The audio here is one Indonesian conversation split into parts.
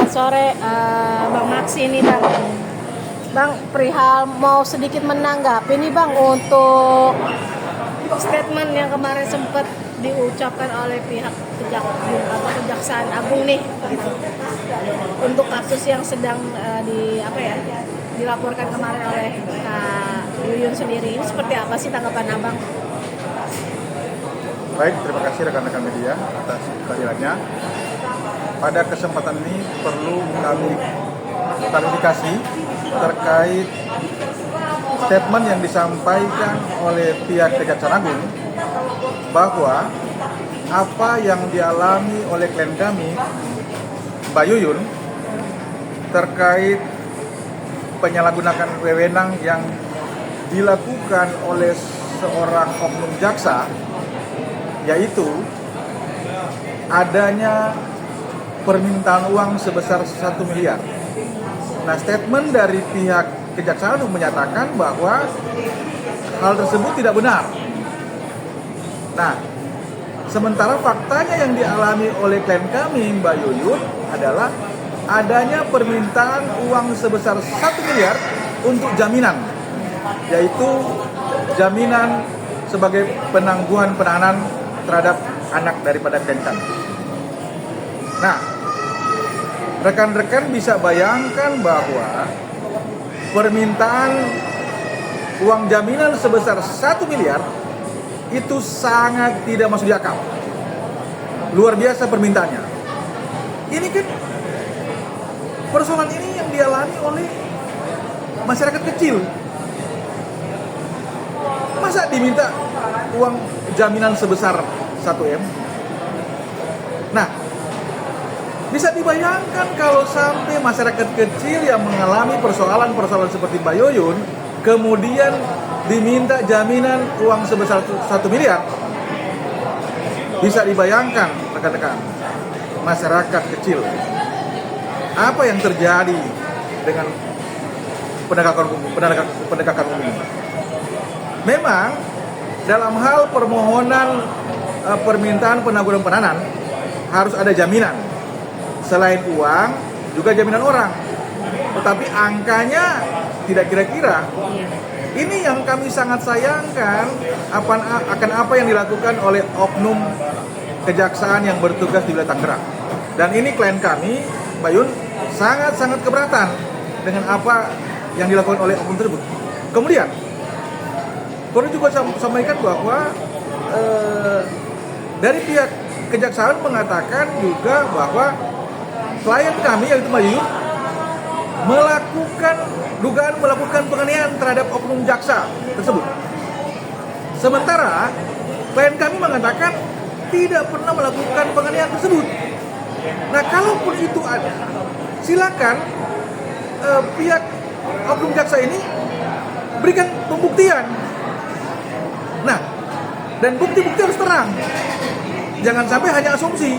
Selamat sore, Bang Maksi ini Bang. Bang, perihal mau sedikit menanggapi nih Bang untuk statement yang kemarin sempat diucapkan oleh pihak Kejaksaan Agung nih, gitu. Untuk kasus yang sedang dilaporkan kemarin oleh Kak Yuyun sendiri, ini seperti apa sih tanggapan Abang? Baik, terima kasih rekan-rekan media atas kehadirannya. Pada kesempatan ini perlu kami klarifikasi terkait statement yang disampaikan oleh pihak Kejaksaan Agung bahwa apa yang dialami oleh klien kami, Mbak Yuyun, terkait penyalahgunaan wewenang yang dilakukan oleh seorang oknum jaksa, yaitu adanya permintaan uang sebesar 1 miliar. Nah, statement dari pihak Kejaksaan Agung menyatakan bahwa hal tersebut tidak benar. Nah, sementara faktanya yang dialami oleh klien kami, Mbak Yuyun, adalah adanya permintaan uang sebesar 1 miliar untuk jaminan, yaitu jaminan sebagai penangguhan penahanan terhadap anak daripada klien kami. Nah, rekan-rekan bisa bayangkan bahwa permintaan uang jaminan sebesar 1 miliar itu sangat tidak masuk di akal. Luar biasa permintaannya. Ini kan persoalan ini yang dialami oleh masyarakat kecil. Masa diminta uang jaminan sebesar 1 M? Nah, bisa dibayangkan kalau sampai masyarakat kecil yang mengalami persoalan-persoalan seperti Mbak Yuyun kemudian diminta jaminan uang sebesar 1 miliar. Bisa dibayangkan rekan-rekan, masyarakat kecil, apa yang terjadi dengan penegakan hukum ini. Memang dalam hal permohonan permintaan penangguhan penahanan harus ada jaminan. Selain uang, juga jaminan orang. Tetapi angkanya tidak kira-kira. Ini yang kami sangat sayangkan akan apa yang dilakukan oleh oknum kejaksaan yang bertugas di wilayah Tangerang. Dan ini klien kami, Mbak Yun, sangat-sangat keberatan dengan apa yang dilakukan oleh oknum tersebut. Kemudian, perlu juga sampaikan bahwa dari pihak kejaksaan mengatakan juga bahwa klien kami yaitu Mbak Yuyun melakukan penganiayaan terhadap oknum jaksa tersebut. Sementara klien kami mengatakan tidak pernah melakukan penganiayaan tersebut. Nah, kalaupun itu ada, silakan pihak oknum jaksa ini berikan pembuktian. Nah, dan bukti-bukti harus terang. Jangan sampai hanya asumsi.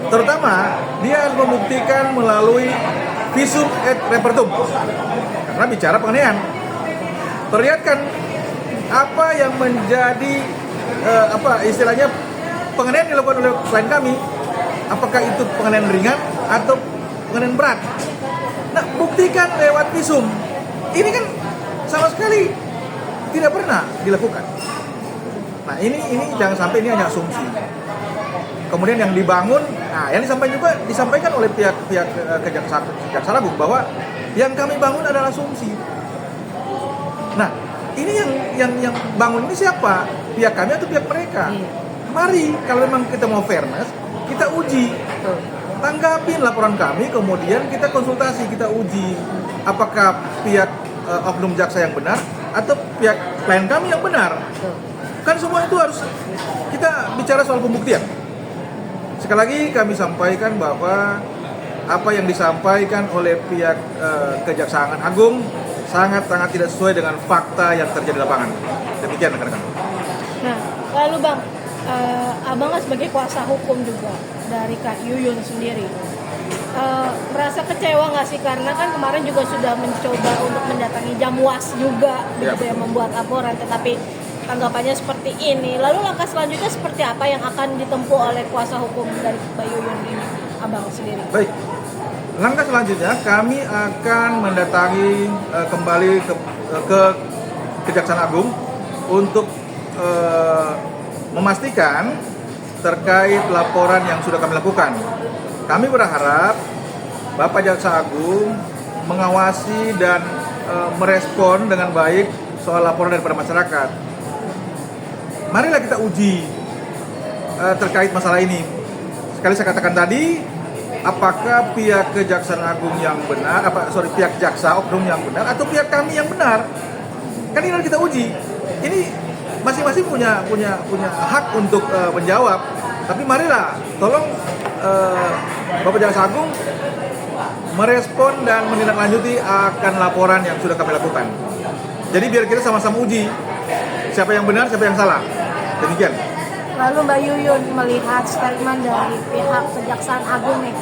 Terutama dia harus membuktikan melalui visum et repertum. Karena bicara penganiayaan. Perlihatkan apa yang menjadi istilahnya penganiayaan dilakukan oleh klien kami. Apakah itu penganiayaan ringan atau penganiayaan berat? Nah, buktikan lewat visum. Ini kan sama sekali tidak pernah dilakukan. Nah, ini jangan sampai ini hanya asumsi. Kemudian yang dibangun, yang disampaikan oleh pihak Kejaksaan Agung bahwa yang kami bangun adalah asumsi. Nah, ini yang bangun ini siapa? Pihak kami atau pihak mereka? Mari, kalau memang kita mau fairness, kita uji. Tanggapin laporan kami, kemudian kita konsultasi, kita uji apakah pihak oknum jaksa yang benar atau pihak klien kami yang benar. Kan semua itu harus kita bicara soal pembuktian. Sekali lagi kami sampaikan bahwa apa yang disampaikan oleh pihak Kejaksaan Agung sangat-sangat tidak sesuai dengan fakta yang terjadi di lapangan. Demikian rekan-rekan. Nah, lalu Bang, Abang kan sebagai kuasa hukum juga dari Kak Yuyun sendiri, merasa kecewa nggak sih? Karena kan kemarin juga sudah mencoba untuk mendatangi Jamwas juga, begitu ya, membuat laporan, tetapi tanggapannya seperti ini. Lalu langkah selanjutnya seperti apa yang akan ditempuh oleh kuasa hukum dari Mbak Yuyun ini, Abang sendiri? Baik, Langkah selanjutnya kami akan mendatangi kembali ke Kejaksaan Agung untuk memastikan terkait laporan yang sudah kami lakukan. Kami berharap Bapak Jaksa Agung mengawasi dan merespon dengan baik soal laporan daripada masyarakat. Marilah kita uji terkait masalah ini. Sekali saya katakan tadi, apakah pihak Kejaksaan Agung yang benar, pihak jaksa oknum yang benar atau pihak kami yang benar? Kan ini harus kita uji. Ini masing-masing punya hak untuk menjawab. Tapi marilah, tolong Bapak Jaksa Agung merespon dan menindaklanjuti akan laporan yang sudah kami lakukan. Jadi biar kita sama-sama uji siapa yang benar, siapa yang salah. Demikian. Lalu Mbak Yuyun melihat statement dari pihak Kejaksaan Agung nih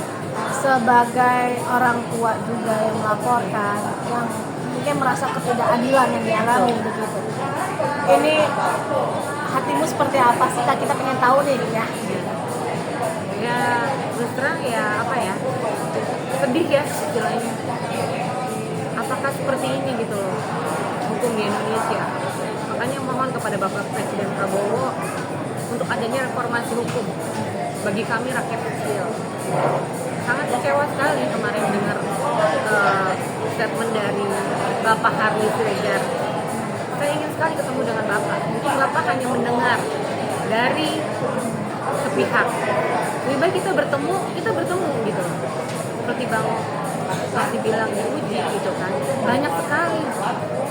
sebagai orang tua juga yang melaporkan, yang mungkin merasa ketidakadilan yang dialami begitu. Ini hatimu seperti apa sih? Kita pengen tahu nih ya. Ya terus terang ya apa ya, sedih ya istilahnya. Apakah seperti ini gitu loh hukum di Indonesia? Makanya mohon kepada Bapak Presiden Prabowo untuk adanya reformasi hukum bagi kami rakyat kecil. Sangat kecewa sekali kemarin dengar statement dari Bapak Harly Siregar. Saya ingin sekali ketemu dengan Bapak. Mungkin Bapak hanya mendengar dari sepihak. Lebih baik kita bertemu gitu. Seperti Bang masih bilang diuji gitu kan. Banyak sekali.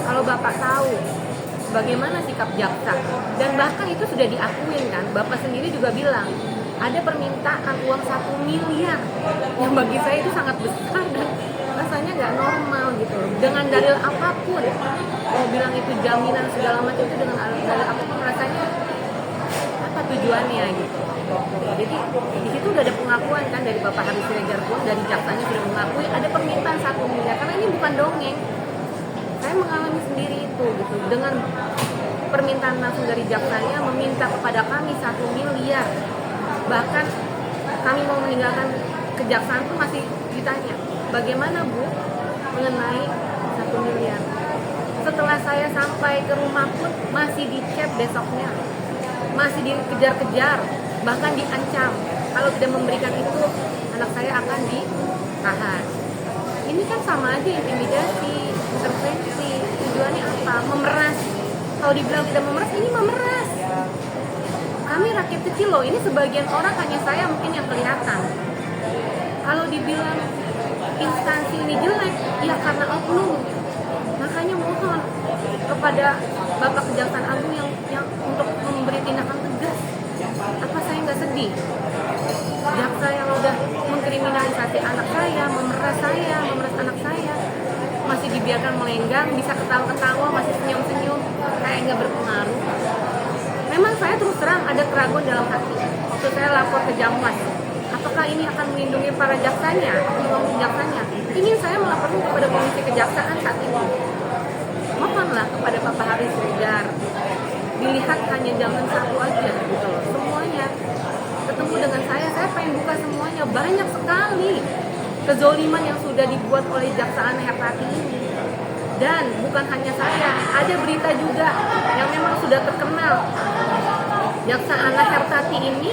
Kalau Bapak tahu bagaimana sikap jaksa, dan bahkan itu sudah diakuin kan, Bapak sendiri juga bilang ada permintaan uang 1 miliar yang bagi saya itu sangat besar dan rasanya nggak normal gitu dengan dalil apapun. Mau bilang itu jaminan segala macam itu dengan dalil apapun, rasanya apa tujuannya gitu. Jadi di situ udah ada pengakuan kan dari Bapak Harly Siregar pun, dari jaksanya sudah mengakui ada permintaan 1 miliar, karena ini bukan dongeng. Saya mengalami sendiri itu gitu, dengan permintaan langsung dari jaksanya meminta kepada kami 1 miliar. Bahkan kami mau meninggalkan kejaksaan pun masih ditanya, bagaimana Bu mengenai 1 miliar. Setelah saya sampai ke rumah pun masih dicap besoknya, masih dikejar-kejar, bahkan diancam kalau tidak memberikan itu anak saya akan ditahan. Ini kan sama aja intimidasi, intervensi. Tujuannya apa? Memeras. Kalau dibilang tidak memeras, ini memeras. Kami rakyat kecil loh, ini sebagian orang hanya saya mungkin yang kelihatan. Kalau dibilang instansi ini jelek, ya karena oknum. Makanya mohon kepada Bapak Kejaksaan Agung yang untuk memberi tindakan tegas. Apa saya nggak sedih? Jaksa yang udah mengkriminalisasi anak saya, memeras anak saya, masih dibiarkan melenggang, bisa ketawa-ketawa, masih senyum-senyum, kayak nggak berpengaruh. Memang saya terus terang ada keraguan dalam hati waktu saya lapor ke Jamwas. Apakah ini akan melindungi para jaksanya, oknum jaksanya? Ingin saya melaporkan kepada Komisi Kejaksaan saat ini. Mohonlah kepada Bapak Harly Siregar, dilihat hanya jangan satu aja gitu loh, semuanya. Ketemu dengan saya pengen buka semuanya. Banyak sekali kezoliman yang sudah dibuat oleh Jaksa Ana Hertati ini. Dan bukan hanya saya, ada berita juga yang memang sudah terkenal. Jaksa Ana Hertati ini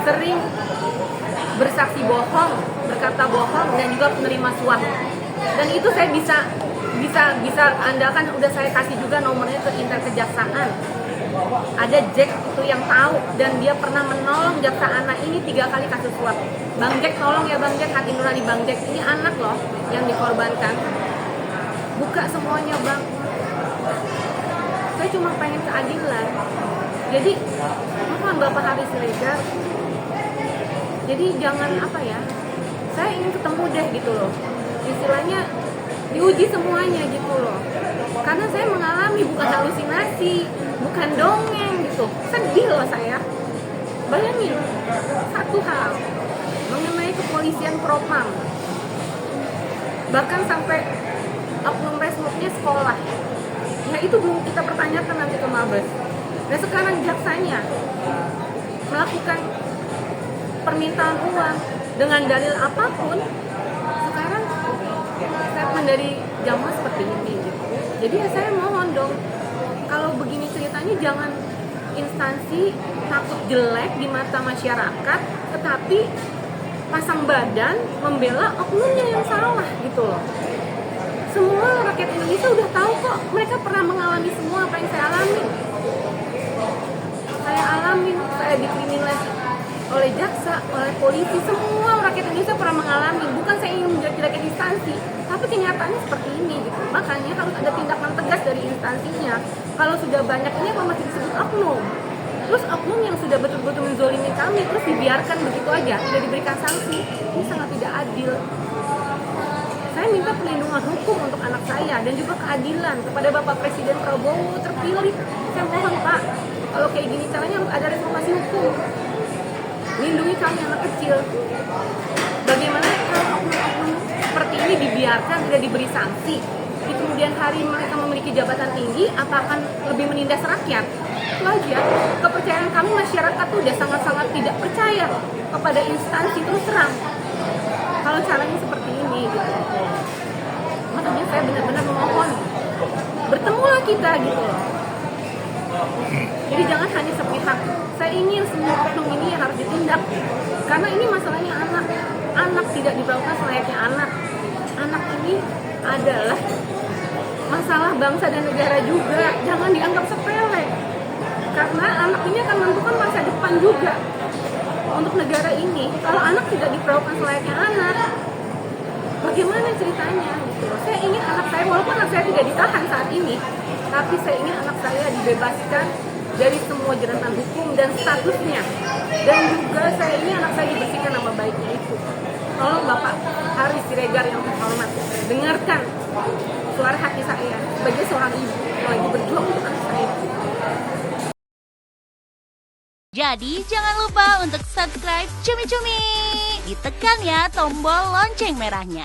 sering bersaksi bohong, berkata bohong, dan juga menerima suap. Dan itu saya bisa andalkan, udah saya kasih juga nomornya ke Intel Kejaksaan. Ada Jack itu yang tahu, dan dia pernah menolong Jaksa Ana ini 3 kali kasus suap. Bang Jack, tolong ya Bang Jack, hati nurani Bang Jack, ini anak loh yang dikorbankan. Buka semuanya Bang. Saya cuma pengen keadilan. Jadi mohon Bapak Harly Siregar, jadi jangan apa ya, saya ingin ketemu deh gitu loh, istilahnya diuji semuanya gitu loh, karena saya mengalami bukan halusinasi, bukan dongeng gitu. Sedih loh saya. Bayangin satu hal mengenai kepolisian propam, bahkan sampai oknum resmoknya sekolah, ya itu belum kita pertanyakan nanti ke Mabes. Nah sekarang jaksanya melakukan permintaan uang dengan dalil apapun. Sekarang statement dari Jamal seperti ini gitu. Jadi ya saya mohon dong, kalau begini ceritanya jangan instansi takut jelek di mata masyarakat, tetapi pasang badan membela oknumnya yang salah gitu loh. Semua rakyat Indonesia udah tahu kok, mereka pernah mengalami semua apa yang saya alami. Saya alamin, saya dikriminalisasi oleh jaksa, oleh polisi, semua rakyat Indonesia pernah mengalami. Bukan saya ingin menjelek-jelekan instansi, tapi kenyataannya seperti ini gitu. Makanya harus ada tindakan tegas dari instansinya. Kalau sudah banyak ini apa masih disebut oknum? Terus oknum yang sudah betul-betul menzolimi kami terus dibiarkan begitu aja, tidak diberikan sanksi, ini sangat tidak adil. Saya minta perlindungan hukum untuk anak saya dan juga keadilan kepada Bapak Presiden Prabowo terpilih. Saya mohon Pak, kalau kayak gini caranya harus ada reformasi hukum. Lindungi kami anak kecil. Bagaimana kalau oknum-oknum seperti ini dibiarkan, tidak diberi sanksi, di kemudian hari mereka memiliki jabatan tinggi, apa akan lebih menindas rakyat? Itu aja. Kepercayaan kami masyarakat tuh udah sangat-sangat tidak percaya kepada instansi, terus terang. Kalau caranya seperti ini gitu. Makanya saya benar-benar memohon, bertemulah kita gitu loh. Jadi jangan hanya sepihak. Saya ingin semua oknum ini yang harus ditindak. Karena ini masalahnya anak. Anak tidak diperlakukan selayaknya anak. Anak ini adalah masalah bangsa dan negara juga. Jangan dianggap sepele. Karena anak ini akan menentukan masa depan juga untuk negara ini. Kalau anak tidak diperlakukan selayaknya anak, bagaimana ceritanya? Gitu. Saya ingin anak saya, walaupun anak saya tidak ditahan saat ini, tapi saya ingin anak saya dibebaskan dari semua jeratan hukum dan statusnya. Dan juga saya ingin anak saya dibersihkan nama baiknya itu. Tolong Bapak Haris Siregar yang terhormat, dengarkan suara hati saya sebagai seorang ibu yang lagi berjuang untuk anak saya. Jadi jangan lupa untuk subscribe Cumi Cumi. Ditekan ya tombol lonceng merahnya.